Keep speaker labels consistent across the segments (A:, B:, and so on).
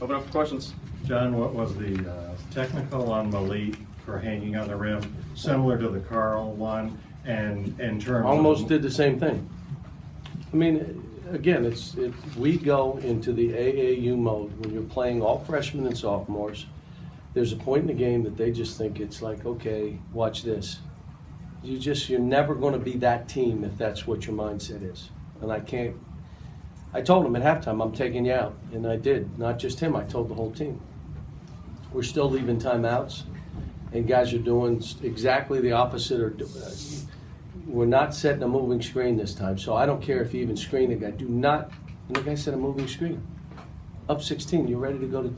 A: Open up for questions.
B: John, what was the technical on Malik for hanging on the rim, similar to the Carl one, and in terms
C: Almost did the same thing. I mean, again, we go into the AAU mode when you're playing all freshmen and sophomores. There's a point in the game that they just think it's like, okay, watch this. You're never going to be that team if that's what your mindset is. And I told him at halftime, I'm taking you out. And I did. Not just him, I told the whole team. We're still leaving timeouts, and guys are doing exactly the opposite. We're not setting a moving screen this time, so I don't care if you even screen the guy. Do not, and the guy said a moving screen. Up 16, you're ready to go to,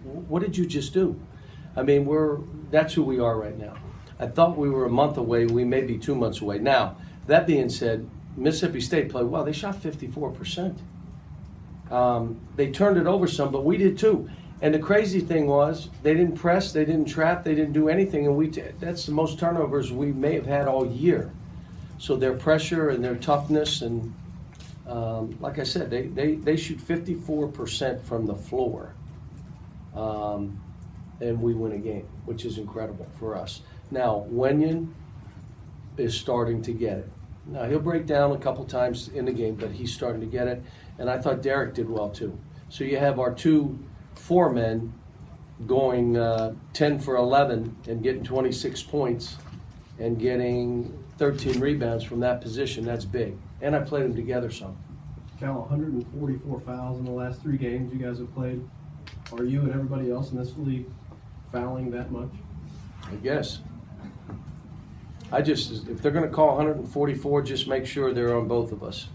C: what did you just do? I mean, that's who we are right now. I thought we were a month away, we may be 2 months away. Now, that being said, Mississippi State played well. They shot 54%. They turned it over some, but we did too. And the crazy thing was, they didn't press, they didn't trap, they didn't do anything, and that's the most turnovers we may have had all year. So their pressure and their toughness, and like I said, they shoot 54% from the floor, and we win a game, which is incredible for us. Now, Wenyon is starting to get it. Now, he'll break down a couple times in the game, but he's starting to get it, and I thought Derek did well too. So you have our 2 4-men going 10 for 11 and getting 26 points and getting 13 rebounds from that position. That's big. And I played them together some.
D: Cal, 144 fouls in the last 3 games you guys have played. Are you and everybody else in this league fouling that much?
C: I guess. If they're going to call 144, just make sure they're on both of us.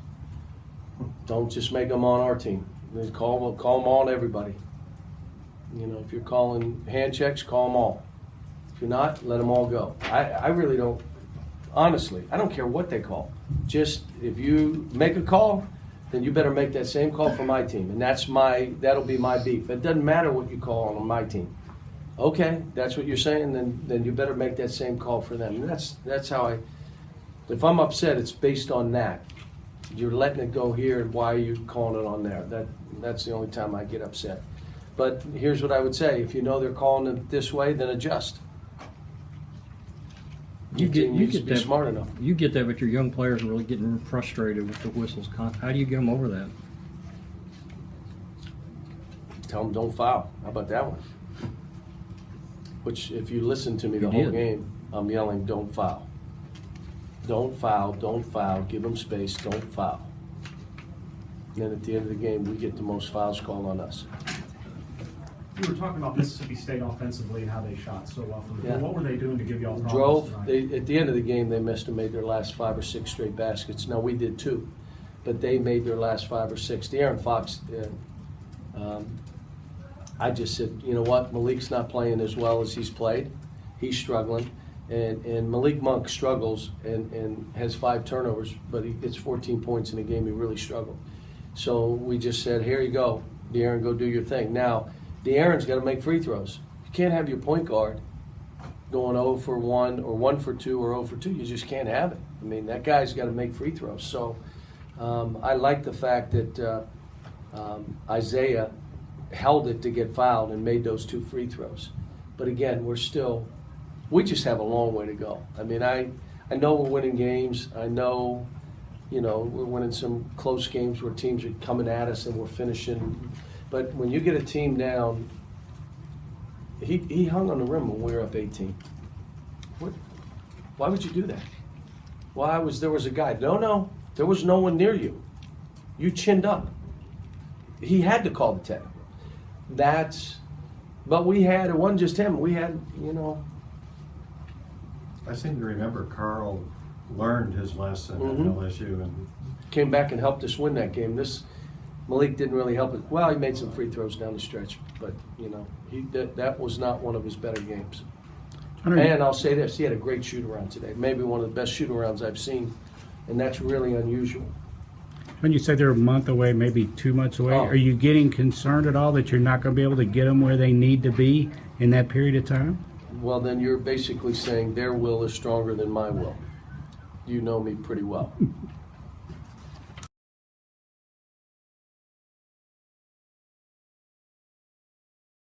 C: Don't just make them on our team. Call them on everybody. You know, if you're calling hand checks, call them all. If you're not, let them all go. I really don't, honestly, I don't care what they call. Just if you make a call, then you better make that same call for my team. And that'll be my beef. It doesn't matter what you call on my team. Okay, that's what you're saying, then you better make that same call for them. And that's how if I'm upset, it's based on that. You're letting it go here, and why are you calling it on there? That's the only time I get upset. But here's what I would say: if you know they're calling it this way, then adjust. You get be smart enough.
E: You get that, but your young players are really getting frustrated with the whistles. How do you get them over that?
C: Tell them don't foul. How about that one? Which, if you listen to me the whole game, I'm yelling, don't foul. Don't foul, don't foul, give them space, don't foul. And then at the end of the game, we get the most fouls called on us.
F: You were talking about Mississippi State offensively and how they shot so well from the field. What were they doing to give y'all problems tonight?
C: At the end of the game, they must have made their last 5 or 6 straight baskets. Now, we did too, but they made their last 5 or 6. De'Aaron Fox, I just said, you know what, Malik's not playing as well as he's played. He's struggling. And Malik Monk struggles and has 5 turnovers, but he gets 14 points in a game. He really struggled. So we just said, here you go, De'Aaron, go do your thing. Now, De'Aaron's got to make free throws. You can't have your point guard going 0 for 1 or 1 for 2 or 0 for 2. You just can't have it. I mean, that guy's got to make free throws. So I like the fact that Isaiah held it to get fouled and made those 2 free throws. But again, we just have a long way to go. I mean, I know we're winning games. I know, we're winning some close games where teams are coming at us and we're finishing. But when you get a team down, he hung on the rim when we were up 18. Why would you do that? There was a guy. No, there was no one near you. You chinned up. He had to call the 10. But it wasn't just him. We had,
B: I seem to remember Carl learned his lesson at LSU and
C: came back and helped us win that game. Malik didn't really help it. Well, he made some free throws down the stretch, but that was not one of his better games. And I'll say this: he had a great shoot-around today. Maybe one of the best shoot-arounds I've seen, and that's really unusual.
G: When you say they're a month away, maybe 2 months away, are you getting concerned at all that you're not going to be able to get them where they need to be in that period of time?
C: Well, then you're basically saying their will is stronger than my will. You know me pretty well.